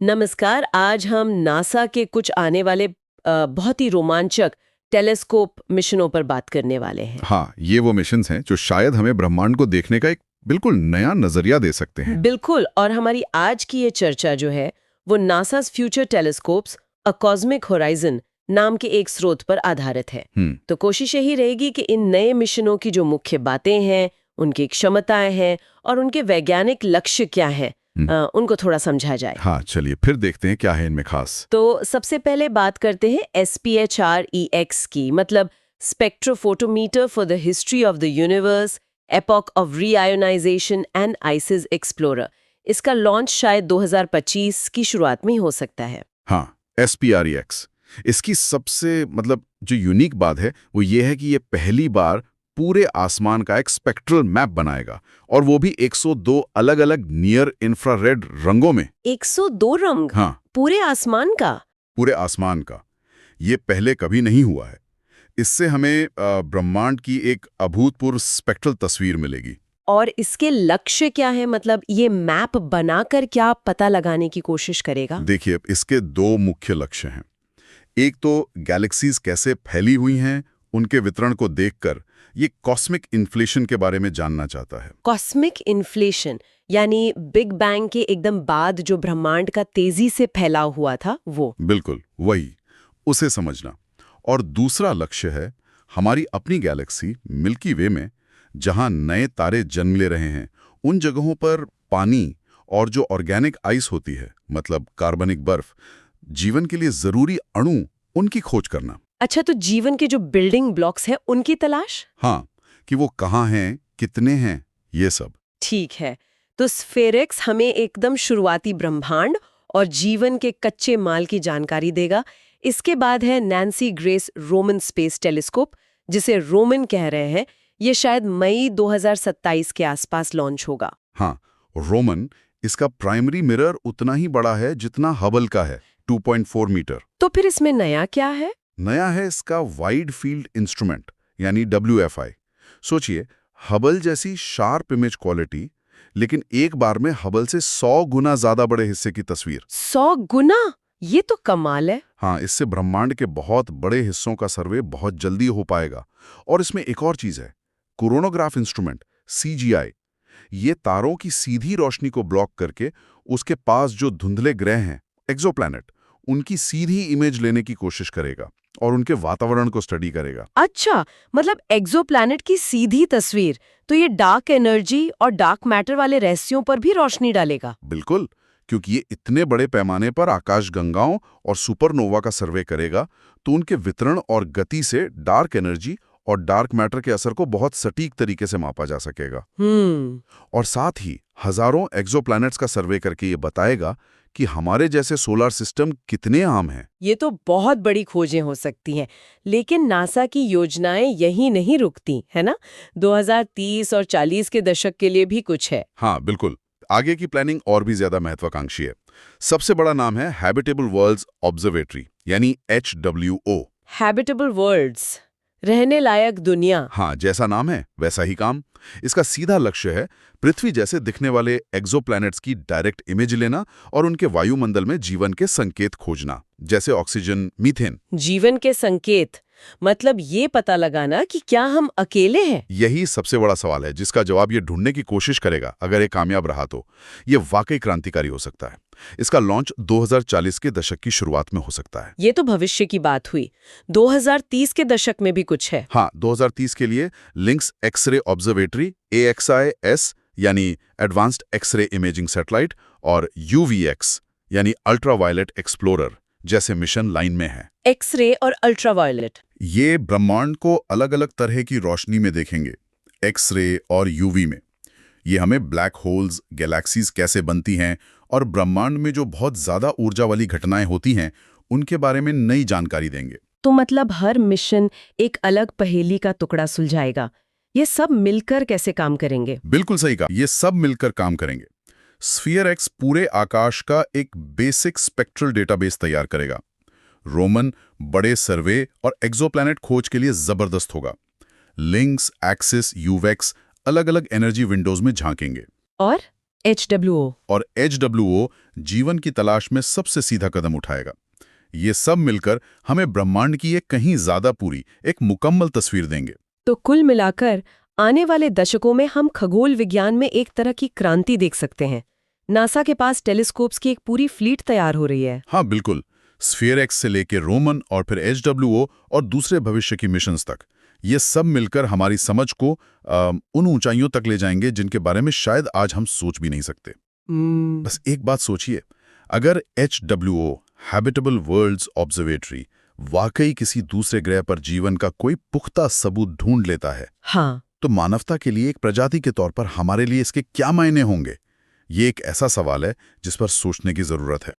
नमस्कार। आज हम नासा के कुछ आने वाले बहुत ही रोमांचक टेलीस्कोप मिशनों पर बात करने वाले हैं। हाँ, ये वो मिशंस हैं जो शायद हमें ब्रह्मांड को देखने का एक बिल्कुल नया नजरिया दे सकते हैं। बिल्कुल। और हमारी आज की ये चर्चा जो है वो नासास फ्यूचर टेलीस्कोप्स अ कॉस्मिक होराइजन नाम के एक स्रोत पर आधारित है। तो कोशिश यही रहेगी कि इन नए मिशनों की जो मुख्य बातें हैं, उनकी क्षमताएं हैं और उनके वैज्ञानिक लक्ष्य क्या हैं, उनको थोड़ा समझा जाए। हाँ, चलिए फिर देखते हैं क्या है इनमें खास। तो सबसे पहले बात करते हैं SPHREX की, मतलब spectrophotometer for the history of the universe, epoch of reionisation and ISIS explorer. इसका लॉन्च शायद 2025 की शुरुआत में ही हो सकता है। हाँ, SPREX। इसकी सबसे जो यूनिक बात है वो ये है कि ये पहली बार पूरे आसमान का एक स्पेक्ट्रल मैप बनाएगा, और वो भी 102 अलग-अलग नियर इंफ्रारेड रंगों में। 102 रंग? हाँ, पूरे आसमान का? पूरे आसमान का। ये पहले कभी नहीं हुआ है। इससे हमें ब्रह्मांड की एक अभूतपूर्व स्पेक्ट्रल तस्वीर मिलेगी। और इसके लक्ष्य क्या है? मतलब ये मैप बनाकर क्या पता लगाने की कोशिश करेगा? देखिए, इसके दो मुख्य लक्ष्य हैं। एक तो गैलेक्सीज कैसे फैली हुई हैं, उनके वितरण को देखकर ये कॉस्मिक इन्फ्लेशन के बारे में जानना चाहता है। कॉस्मिक इन्फ्लेशन यानी बिग बैंग के एकदम बाद जो ब्रह्मांड का तेजी से फैलाव हुआ था वो। बिल्कुल वही, उसे समझना। और दूसरा लक्ष्य है हमारी अपनी गैलेक्सी मिल्की वे में जहां नए तारे जन्म ले रहे हैं, उन जगहों पर पानी और जो ऑर्गेनिक आइस होती है, मतलब कार्बनिक बर्फ, जीवन के लिए जरूरी अणु, उनकी खोज करना। अच्छा, तो जीवन के जो बिल्डिंग ब्लॉक्स हैं उनकी तलाश? हाँ, कि वो कहाँ हैं, कितने हैं, ये सब। ठीक है। तो स्फेरिक्स हमें एकदम शुरुआती ब्रह्मांड और जीवन के कच्चे माल की जानकारी देगा। इसके बाद है Nancy grace Roman space telescope, जिसे रोमन कह रहे हैं। ये शायद मई 2027 के आसपास लॉन्च होगा। हाँ, रोमन, इसका प्राइमरी मिरर उतना ही बड़ा है जितना हबल का है, 2.4 मीटर। तो फिर इसमें नया क्या है? नया है इसका वाइड फील्ड इंस्ट्रूमेंट, यानी WFI। सोचिए, हबल जैसी शार्प इमेज क्वालिटी, लेकिन एक बार में हबल से 100 गुना ज्यादा बड़े हिस्से की तस्वीर। 100 गुना? ये तो कमाल है। हाँ, इससे ब्रह्मांड के बहुत बड़े हिस्सों का सर्वे बहुत जल्दी हो पाएगा। और इसमें एक और चीज है, कोरोनोग्राफ इंस्ट्रूमेंट, CGI। ये तारों की सीधी रोशनी को ब्लॉक करके उसके पास जो धुंधले ग्रह हैं, एक्सोप्लैनेट, उनकी सीधी इमेज लेने की कोशिश करेगा और उनके वातावरण को स्टडी करेगा। अच्छा, मतलब एक्सोप्लैनेट की सीधी तस्वीर। तो ये डार्क एनर्जी और डार्क मैटर वाले रहस्यों पर भी रोशनी डालेगा। बिल्कुल, क्योंकि ये इतने बड़े पैमाने पर आकाशगंगाओं और सुपरनोवा का सर्वे करेगा, तो उनके वितरण और गति से डार्क एनर्जी और डार्क मैटर के असर को बहुत सटीक तरीके से मापा जा सकेगा। और साथ ही हजारों एक्सोप्लैनेट्स का सर्वे करके ये बताएगा कि हमारे जैसे सोलर सिस्टम कितने आम हैं। ये तो बहुत बड़ी खोजें हो सकती हैं। लेकिन नासा की योजनाएं यहीं नहीं रुकती, है ना? 2030 और 40 के दशक के लिए भी कुछ है। हाँ, बिल्कुल। आगे की प्लानिंग और भी ज्यादा महत्वाकांक्षी है। सबसे बड़ा नाम है हैबिटेबल वर्ल्ड्स ऑब्जर्वेटरी, यानी HWO। हैबिटेबल वर्ल्ड्स, रहने लायक दुनिया। हाँ, जैसा नाम है वैसा ही काम। इसका सीधा लक्ष्य है पृथ्वी जैसे दिखने वाले एक्सोप्लैनेट्स की डायरेक्ट इमेज लेना और उनके वायुमंडल में जीवन के संकेत खोजना, जैसे ऑक्सीजन, मीथेन। जीवन के संकेत, मतलब ये पता लगाना कि क्या हम अकेले हैं? यही सबसे बड़ा सवाल है, जिसका जवाब ये ढूंढने की कोशिश करेगा। अगर ये कामयाब रहा तो ये वाकई क्रांतिकारी हो सकता है। इसका लॉन्च 2040 के दशक की शुरुआत में हो सकता है। ये तो भविष्य की बात हुई। 2030 के दशक में भी कुछ है? हाँ, 2030 के लिए लिंक्स एक्सरे ऑब्जर्वेटरी, AXI-S यानी एडवांस्ड एक्सरे इमेजिंग सैटेलाइट, और UVX यानी अल्ट्रावायलेट एक्सप्लोरर जैसे मिशन लाइन में है। एक्सरे और अल्ट्रावायलेट। ये ब्रह्मांड को अलग अलग तरह की रोशनी में देखेंगे, एक्सरे और UV में। ये हमें ब्लैक होल्स, गैलेक्सीज कैसे बनती हैं और ब्रह्मांड में जो बहुत ज्यादा ऊर्जा वाली घटनाएं होती हैं, उनके बारे में नई जानकारी देंगे। तो मतलब हर मिशन एक अलग पहेली का टुकड़ा सुलझाएगा। ये सब मिलकर कैसे काम करेंगे? बिल्कुल सही कहा, ये सब मिलकर काम करेंगे। स्फीयर-एक्स पूरे आकाश का एक बेसिक स्पेक्ट्रल डेटाबेस तैयार करेगा। रोमन बड़े सर्वे और एक्सोप्लैनेट खोज के लिए जबरदस्त होगा। लिंक्स, एक्सिस, यूवेक्स अलग अलग एनर्जी विंडोज में झांकेंगे। और HWO और HWO जीवन की तलाश में सबसे सीधा कदम उठाएगा। ये सब मिलकर हमें ब्रह्मांड की एक कहीं ज्यादा पूरी, एक मुकम्मल तस्वीर देंगे। तो कुल मिलाकर आने वाले दशकों में हम खगोल विज्ञान में एक तरह की क्रांति देख सकते हैं। नासा के पास टेलीस्कोप्स की एक पूरी फ्लीट तैयार हो रही है। हाँ बिल्कुल, स्फीयर एक्स से लेके रोमन और फिर HWO और दूसरे भविष्य की मिशंस तक, ये सब मिलकर हमारी समझ को उन ऊंचाइयों तक ले जाएंगे जिनके बारे में शायद आज हम सोच भी नहीं सकते। बस एक बात सोचिए, अगर HWO हैबिटेबल वर्ल्ड्स ऑब्जर्वेटरी वाकई किसी दूसरे ग्रह पर जीवन का कोई पुख्ता सबूत ढूंढ लेता है, हाँ, तो मानवता के लिए एक प्रजाति के तौर पर हमारे लिए इसके क्या मायने होंगे? ये एक ऐसा सवाल है जिस पर सोचने की जरूरत है।